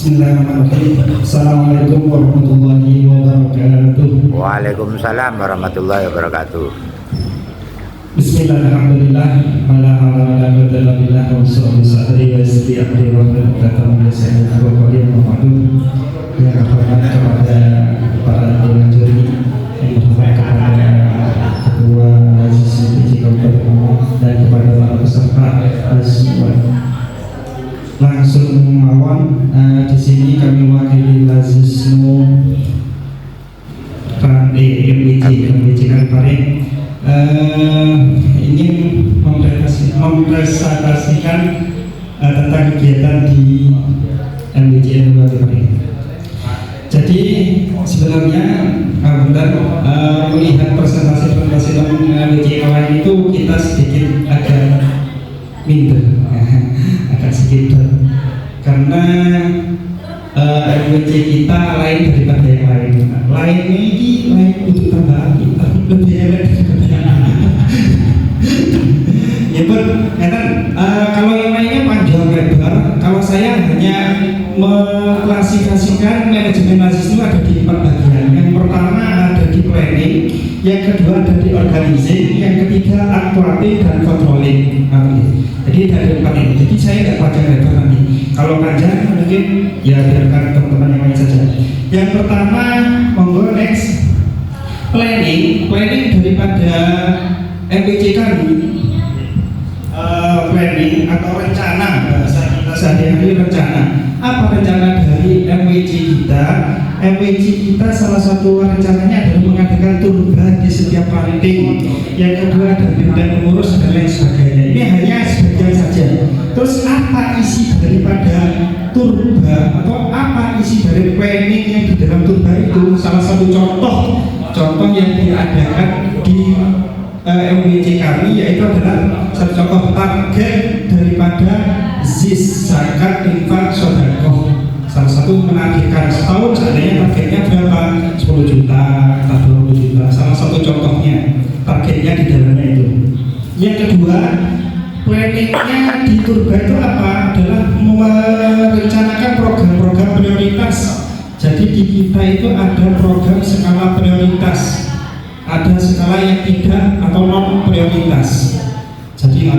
Bismillahirrahmanirrahim. Assalamualaikum warahmatullahi wabarakatuh. Waalaikumsalam warahmatullahi wabarakatuh. Bismillahirrahmanirrahim. Wala haula wala quwwata illa billah. Wassalatu sadri wa istri amri wa barakatuh. Bismillahirrahmanirrahim. Yang hormat kepada para dewan juri, yang hormat kepada ketua Majelis Kabupaten Malang dan kepada para peserta semua. Langsung mawon di sini kami mewakili Lazisnu MBC Kaliparing ingin mempresentasikan tentang kegiatan di MBC Kaliparing. Jadi sebenarnya benar melihat presentasi MBC Kaliparing itu kita sedikit agak minder, agak sedikit karena MBC kita lain daripada yang lain. Lain ini lain untuk tambahan kita lebih elek daripada yang lain. Ya kan, kalau yang lainnya panjang lebar, kalau saya hanya mengklasifikasikan manajemen mahasiswa ada di 4 bagian. Yang pertama ada di planning, yang kedua ada di organizing, yang ketiga aktuatif dan controlling. Jadi ada 4 ini. Jadi saya nggak panjang lebar nanti. Kalau panjang mungkin ya biarkan teman-teman yang lain saja. Yang pertama, monggo next. Planning daripada MBC kami. Planning atau rencana, bahasa kita sehari-hari rencana. Apa rencana dari MWC kita? MWC kita salah satu rencananya adalah mengadakan turba di setiap planting. Yang kedua ada bidang pengurus dan lain sebagainya. Ini hanya sebagian saja. Terus apa isi daripada turba atau apa isi dari planning yang di dalam turba itu? Salah satu contoh yang diadakan di MWC kami yaitu adalah satu contoh target daripada ZIS zakat infak sodako. Salah satu menargetkan setahun seandainya targetnya berapa? 10 juta atau 20 juta. Salah satu contohnya targetnya di dalamnya itu. Yang kedua, planningnya di turba itu apa? Adalah merencanakan program-program prioritas. Jadi di kita itu ada program skala prioritas, ada skala yang tidak atau non prioritas. Jadi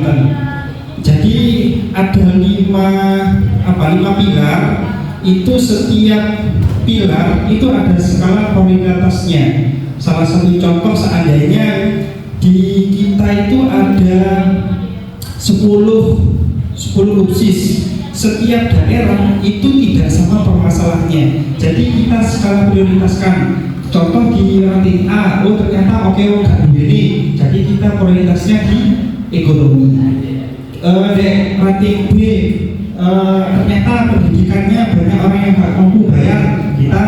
ada 5 pilar. Itu setiap pilar itu ada skala prioritasnya. Salah satu contoh seandainya di kita itu ada 10 upsis. Setiap daerah itu tidak sama permasalahannya. Jadi kita skala prioritaskan. Contoh di ranting A, ternyata nggak begini. Jadi kita prioritasnya di ekonomi. Di ranting B, ternyata pendidikannya banyak orang yang nggak mampu bayar. Kita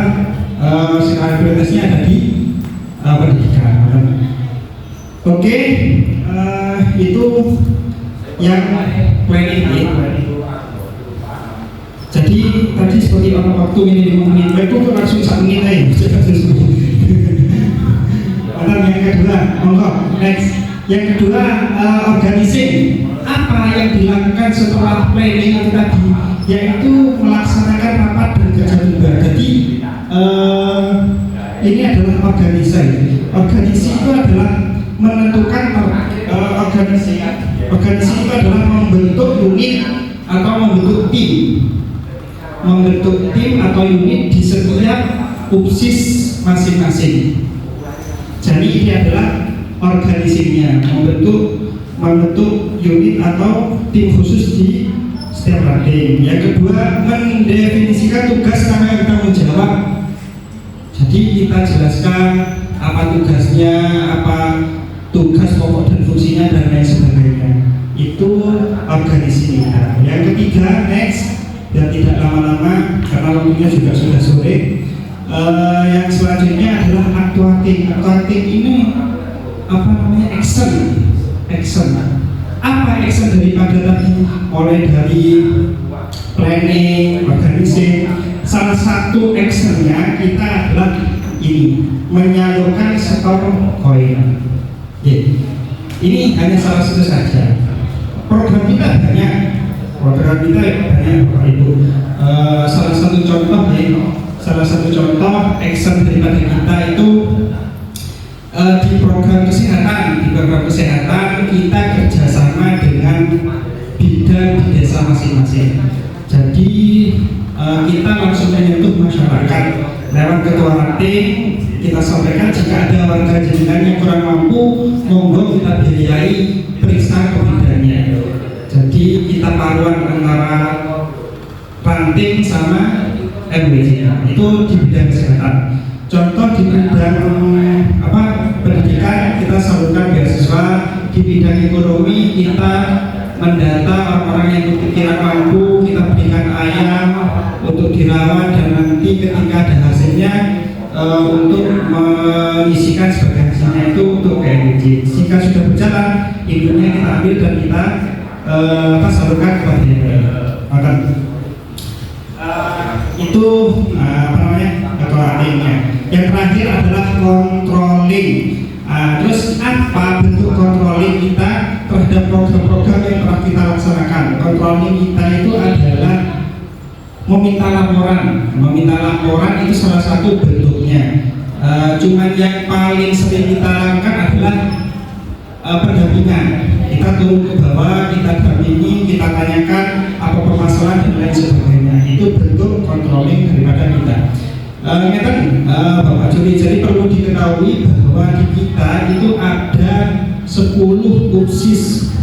skala prioritasnya ada di pendidikan. Oke, itu yang planning. Jadi tadi seperti orang waktu ini 5 menit, itu langsung 1 menit aja. Yang kedua, next. Yang kedua, organizing. Apa yang dilakukan setelah planning itu tadi? Yaitu melaksanakan rapat dan kerja turba. Jadi ini adalah organisasi. Organisasi itu adalah menentukan organisasi itu adalah membentuk unit atau membentuk tim atau unit di setiap upsis masing-masing. Jadi ini adalah organisasinya, membentuk unit atau tim khusus di setiap ranting. Yang kedua, mendefinisikan tugas tanggung jawab. Jadi kita jelaskan apa tugasnya, apa tugas pokok dan fungsinya dan lain sebagainya. Itu organisasi kita. Yang ketiga, next, dan tidak lama-lama karena waktunya juga sudah sore. Yang selanjutnya adalah aktuating. Aktuating ini apa namanya? Action. Apa action daripada tadi? Mulai dari planning, organizing. Salah satu actionnya kita adalah ini, menyalurkan setor koin. Ini hanya salah satu saja. Program kita banyak Bapak Ibu. Salah satu contoh satu contoh action daripada kita itu di program kesehatan kita kerjasama dengan bidan di desa masing-masing. Jadi kita langsung menyentuh masyarakat lewat ketua ranting. Kita sampaikan jika ada warga jenengan yang kurang mampu, monggo kita biayai periksa kebidannya. Jadi kita paruan antara ranting sama MWC itu di bidang kesehatan. Contoh di bidang pendidikan kita salurkan beasiswa, di bidang ekonomi kita mendata orang-orang yang tidak mampu, kita berikan ayam untuk dirawat dan nanti ketika ada hasilnya untuk mengisikan sebagai hasilnya itu untuk KMJ. Jika sudah berjalan, induknya kita ambil dan kita salurkan kepada maka itu controlling-nya. Yang terakhir adalah controlling. Terus apa bentuk controlling kita terhadap program-program yang telah kita laksanakan? Controlling kita itu adalah meminta laporan. Meminta laporan itu salah satu bentuknya. Cuman yang paling sering kita lakukan adalah pendampingan. Kita turun ke bawah, kita dampingi, kita tanyakan apa permasalahan dan lain sebagainya. Itu bentuk controlling daripada kita. Bapak Juri, jadi perlu diketahui bahwa di kita itu ada 10 UPSIS.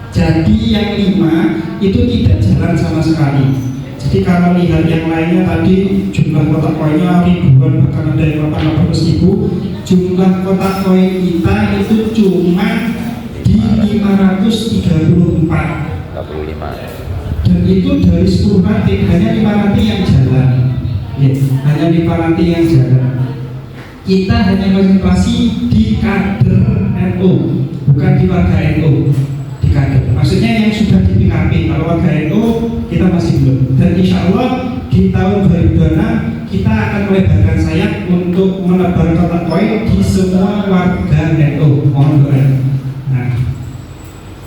Jadi yang 5 itu tidak jalan sama sekali. Jadi kalau lihat yang lainnya tadi jumlah kotak koinnya ribuan, bahkan ada yang 800.000. Jumlah kotak koin kita itu cuma di 534. Dan itu dari 10 ranting hanya 5 ranting yang jalan. Ya, hanya 5 ranting yang jalan. Kita hanya konsentrasi di kader NU, bukan di warga NU. Di kader. Maksudnya yang sudah di PKP. Kalau warga NU kita masih belum. Dan insya Allah di tahun 2026 kita akan melebarkan sayap untuk menebar kotak koin di semua warga NU. Mohon doa. Nah,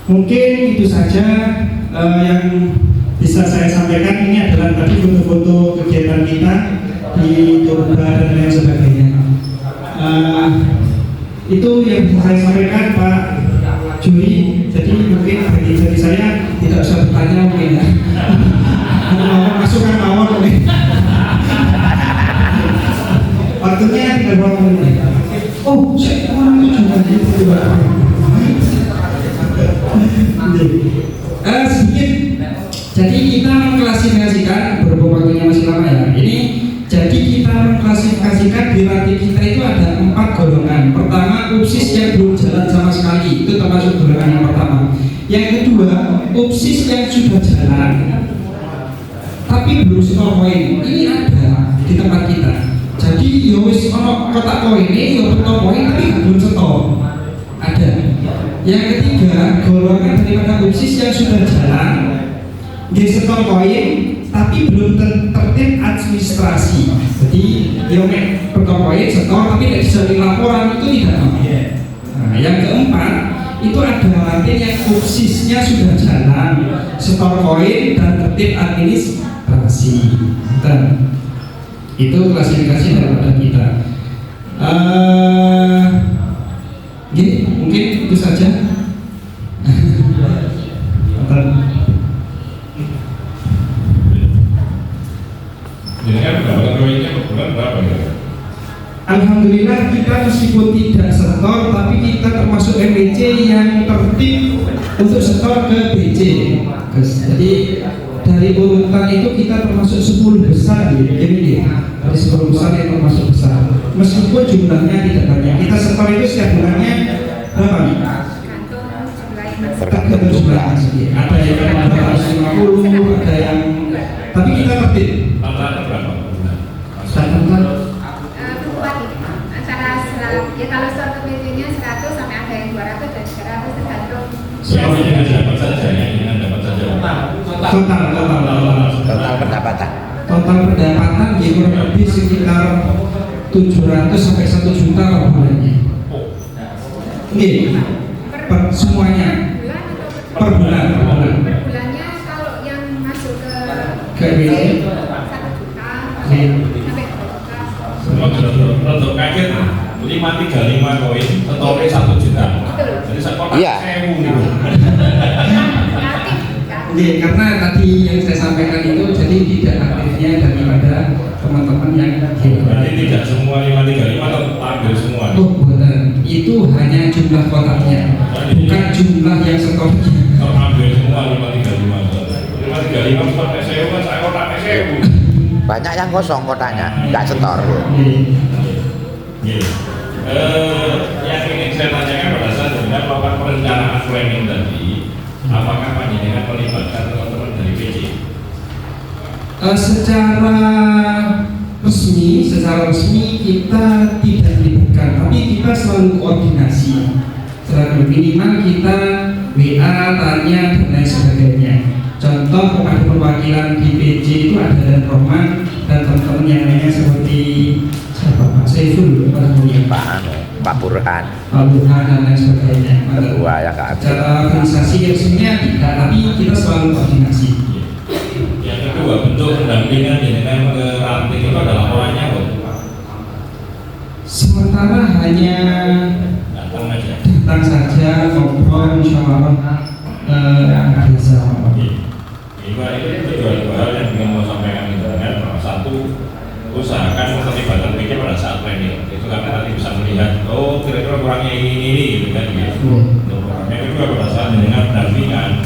mungkin itu saja yang bisa saya sampaikan. Ini adalah tadi foto-foto kegiatan kita di Turba dan lain sebagainya. Itu yang bisa saya sampaikan, Pak Juri. Jadi mungkin bagi saya tidak usah bertanya mungkin ya. Mau masukan awal mungkin. Waktunya 30 menit. Oh, saya orang itu juga gitu. Sedikit. Jadi kita mengklasifikasikan, berhubung waktunya masih lama ya. Ini jadi kita mengklasifikasikan di ranting kita itu ada 4 golongan. Pertama, UPSIS yang belum jalan sama sekali, itu termasuk golongan yang pertama. Yang kedua, UPSIS yang sudah jalan tapi belum setor koin. Ini ada di tempat kita. Jadi wis ono kotak koin ini, setor koin tapi belum setor. Ada. Yang ketiga, golongan daripada UPSIS yang sudah jalan, dia setor koin tapi belum tertib administrasi. Jadi dia setor koin, setor tapi tidak bisa dilaporan, itu tidak mampu. Nah, yang keempat itu ada ranting yang UPSIS-nya sudah jalan, setor koin dan tertib administrasi. Dan itu klasifikasi daripada kita. Mungkin itu saja. Alhamdulillah kita meskipun tidak setor, tapi kita termasuk MBC yang tertib untuk setor ke BC. Jadi dari urutan itu kita termasuk 10 besar ya. Jadi dari 10 besar yang termasuk besar. Meskipun jumlahnya tidak banyak. Kita setor itu setiap bulannya berapa nih? Tergantung jumlah. Ada yang 250, ada yang, tapi kita tertib. Ya kalau store ke BC-nya 100 sampai ada yang 200 dan 300 tergantung. Semuanya dapat saja ya, ini dapat saja. Total pendapatan. Total pendapatan ya kurang lebih sekitar 700 sampai 1 juta per bulannya. Semuanya. Per bulan. Per bulannya kalau yang masuk ke BC 1 juta sampai 2 juta. Untuk kaget 535 koin, setornya 1 juta. Jadi sekolah Iya. 1000 gitu. Oke, karena tadi yang saya sampaikan itu jadi tidak aktifnya daripada teman-teman yang Berarti tidak semua 535 atau ambil semua. Oh, benar. Itu hanya jumlah kotaknya, bukan jumlah yang setornya. Kalau ambil semua 535. 535 setor SEO kan saya kotak SEO. Banyak yang kosong kotanya, nggak setor. Iya. Yang ingin saya tanyakan pada saat dengan melakukan perencanaan planning tadi, apakah panjenengan melibatkan teman-teman dari PC? Secara resmi kita tidak dilibatkan, tapi kita selalu koordinasi. Selalu minimal kita WA, tanya dan lain sebagainya. Contoh ada perwakilan di PJ itu ada dan Roman dan teman-teman yang lainnya seperti siapa Pak Saiful, Pak Burhan, Pak Burhan dan lain sebagainya. ketua yang nggak aktif. Secara organisasi resminya tidak, tapi kita selalu koordinasi. Yang kedua, bentuk pendampingan dengan ke ranting itu adalah orangnya, Bu. Sementara hanya Datang aja. datang saja, ngobrol, musyawarah, biasa. Itu dua hal yang ingin mau sampaikan itu kan. Satu, usahakan keterlibatan PJ pada saat planning. Itu karena nanti bisa melihat, oh kira-kira kurangnya ini gitu kan gitu. Yang kedua pada saat dengan pendampingan,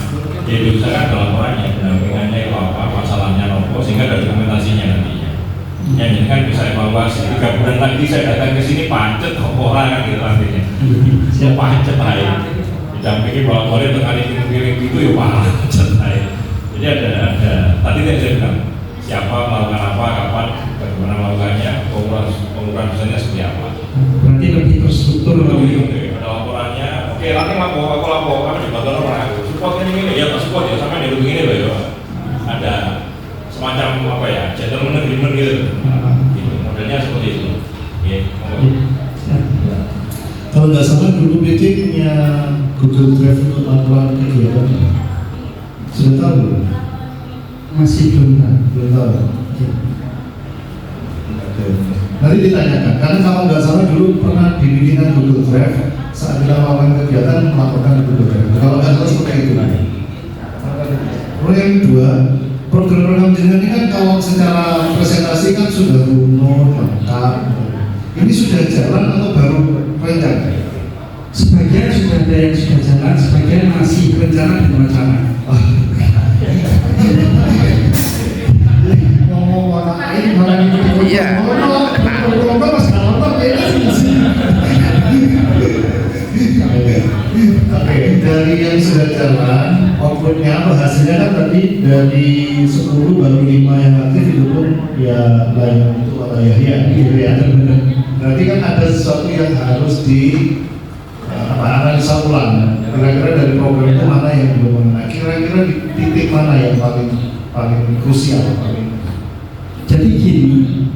jadi usahakan dalam orangnya pendampingannya itu apa, masalahnya apa, sehingga ada dokumentasinya nantinya. Yang ini kan bisa evaluasi. 3 bulan lagi saya datang ke sini pancet orang kan gitu artinya. Saya pancet aja. Didampingi bolak-balik untuk kali gitu ya pancet aja. Jadi ada tadi yang saya bilang siapa melakukan apa, kapan, bagaimana melakukannya, pengukuran misalnya seperti apa. Berarti lebih terstruktur. Ada laporannya. Oke, nanti aku laporkan di bagian orang aku. Support ini ya, Pak support ya, sampai di begini loh ya. Ada semacam apa ya, gentleman agreement gitu. Gitu, modelnya seperti itu. Iya. Kalau nggak salah dulu PT punya Google Drive untuk laporan kegiatan. Sudah tahu belum? Masih belum tahu. Belum tahu. Oke. Nanti ditanyakan, karena kalau nggak salah dulu pernah dibikinkan Google Drive saat kita melakukan kegiatan melaporkan di Google Drive. Kalau nggak salah seperti itu. Lalu yang kedua, program-program jenengan ini kan kalau secara presentasi kan sudah runut, lengkap. Ini sudah jalan atau baru rencana? Sebagian sudah ada yang sudah jalan, sebagian masih rencana dan wacana. Ngomong mana ini malah ini. Iya. Oke, dari yang sudah jalan, outputnya apa hasilnya kan tadi dari 10 baru 5 yang aktif itu pun ya layak itu atau ya gitu ya. Berarti kan ada sesuatu yang harus di analisa ulang. Kira-kira dari program itu mana yang belum mengenai? Kira-kira di titik mana yang paling krusial? Jadi gini,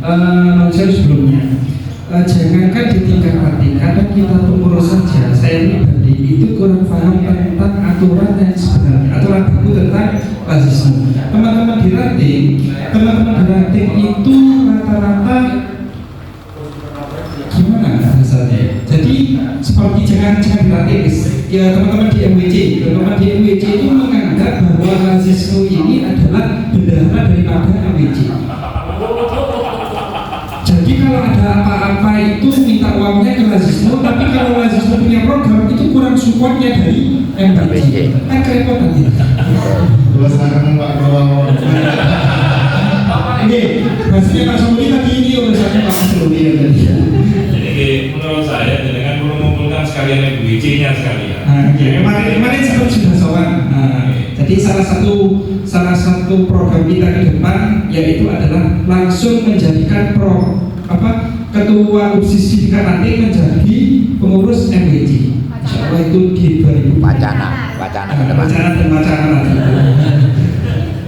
saya sebelumnya jangankan di tingkat ranting, kadang kita pengurus saja, saya pribadi itu kurang paham tentang aturan yang sebenarnya, aturan baku tentang rasisme. Teman-teman di ranting itu rata-rata gimana bahasanya? Jadi seperti jangan di ranting, ya teman-teman di MWC itu menganggap bahwa rasisme ini adalah bendahara daripada MWC. Jadi kalau ada apa-apa itu minta uangnya ke rasisme, tapi kalau rasisme punya program itu kurang supportnya dari MWC. Kan kerepotan itu. Terus akan Pak Bawang. Oke, maksudnya Pak Somli tadi ini urusannya Pak Somli tadi. Jadi menurut saya dengan perlu mengumpulkan sekalian MWC-nya sekalian. Kemarin sudah sowan. Jadi salah satu program kita ke depan yaitu adalah langsung menjadikan ketua UPSIS tingkat ranting menjadi pengurus MWC. Insyaallah itu di 2000. Wacana ke depan. Wacana lagi.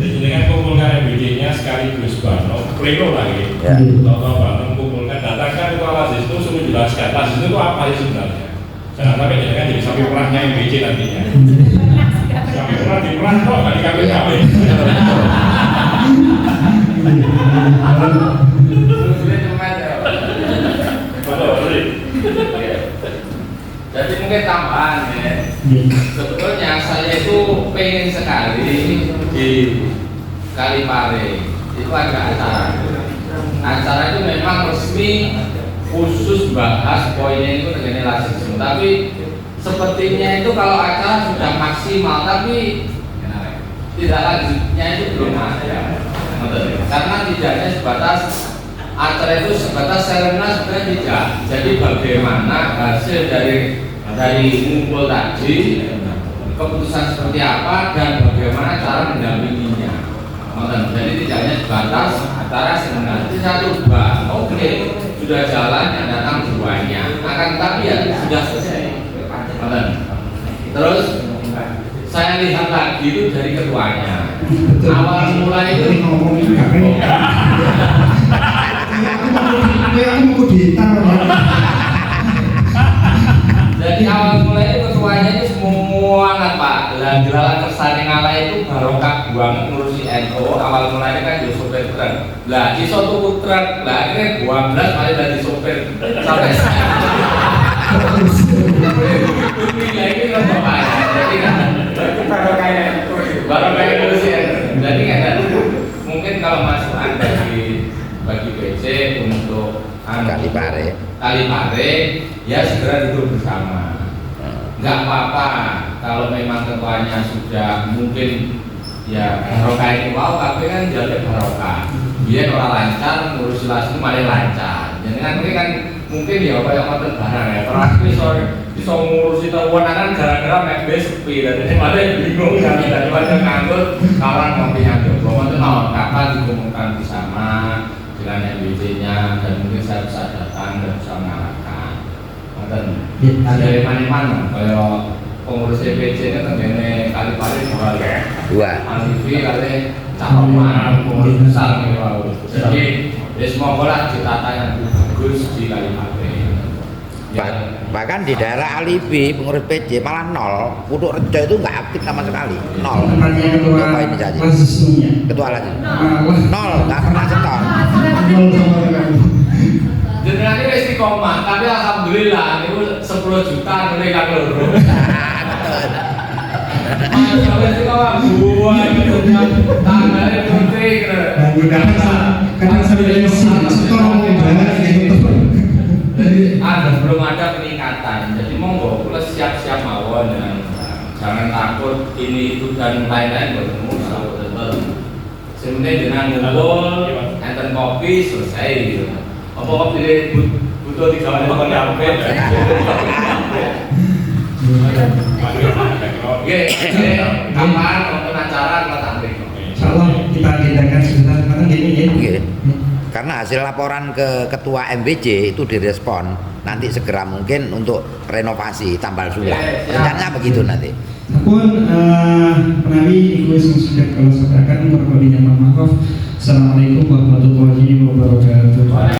Jadi dengan mengumpulkan MWC-nya sekaligus pleno lagi. Ya. Bapak mengumpulkan datangkan itu alasis itu suruh jelaskan alasis itu apa sih sebenarnya. Jangan sampai jangan jadi sapi perahnya MWC nantinya. Sapi perah di perah kok nggak dikawin-kawin. mungkin tambahan ya. Sebetulnya saya itu pengen sekali di Kalipare itu ada acara. Acara itu memang resmi khusus bahas poinnya itu dengan rasisme. Tapi sepertinya itu kalau acara sudah maksimal tapi tidak lanjutnya itu belum ada. Karena tidaknya sebatas acara itu sebatas seremonial sebenarnya tidak. Jadi bagaimana hasil dari ngumpul tadi, keputusan seperti apa dan bagaimana cara mendampinginya. Jadi tidaknya sebatas acara seremonial. Itu saya coba, oke, sudah jalan yang datang duanya. Akan tapi ya sudah selesai. Terus saya lihat lagi itu dari ketuanya. Awal mulai itu ngomongin aku mau ditaruh. Jadi awal mulai itu ketuanya itu semua kan Pak. Gelalan kersane ngalah itu barokah banget ngurusi NU. Awal mulanya kan jadi sopir truk. Lah iso tuku truk, lah akhirnya 12 kali dari sopir sampai dunia ini kan Bapak. Jadi kan baru kayak ngurusi NU. Jadi kan mungkin kalau masukan bagi PC untuk Kalipare ya segera duduk bersama. Nggak apa-apa kalau memang ketuanya sudah mungkin ya barokah ini wow tapi kan jadi barokah dia orang lancar ngurus silas itu malah lancar jadi kan mungkin ya kayak ngotot barang ya terus bisa ngurusi tawanan gara-gara MacB sepi dan ini malah bingung kan daripada nganggur kawan ngopinya Joko itu kapan diumumkan bersama dengan MBC-nya dan mungkin saya bisa datang dan bisa mengarahkan dari mana-mana kalau pengurus EPC ini tentunya Kalipare dua Alifi kali cakupan pengurus besar jadi semua bola ditata yang bagus di Kalipare bahkan di daerah Alifi pengurus PC malah nol. Putuk Rejo itu nggak aktif sama sekali, nol. Tempatnya ketua Coba ini saja. lazisnya. Ketua lagi nol, nggak pernah setor. jadi nanti istiqomah tapi alhamdulillah itu 10 juta mereka loro kalau istiqomah buah gitu tanggalnya penting Kadang sampai setor jadi belum ada peningkatan jadi monggo plus siap-siap mawon jangan takut ini itu dan lain-lain bertemu sebenarnya dengan ngumpul enten kopi selesai gitu apa kopi butuh 3 menit kok nyampe oke kapan nonton acara kalau tampil insyaallah kita agendakan sebentar karena gini ya. Karena hasil laporan ke ketua MBC itu direspon nanti segera mungkin untuk renovasi tambal sulam. Rencananya begitu nanti. Pun menawi iku sing sudah kalau sampaikan berkodinya maaf. Assalamualaikum warahmatullahi wabarakatuh.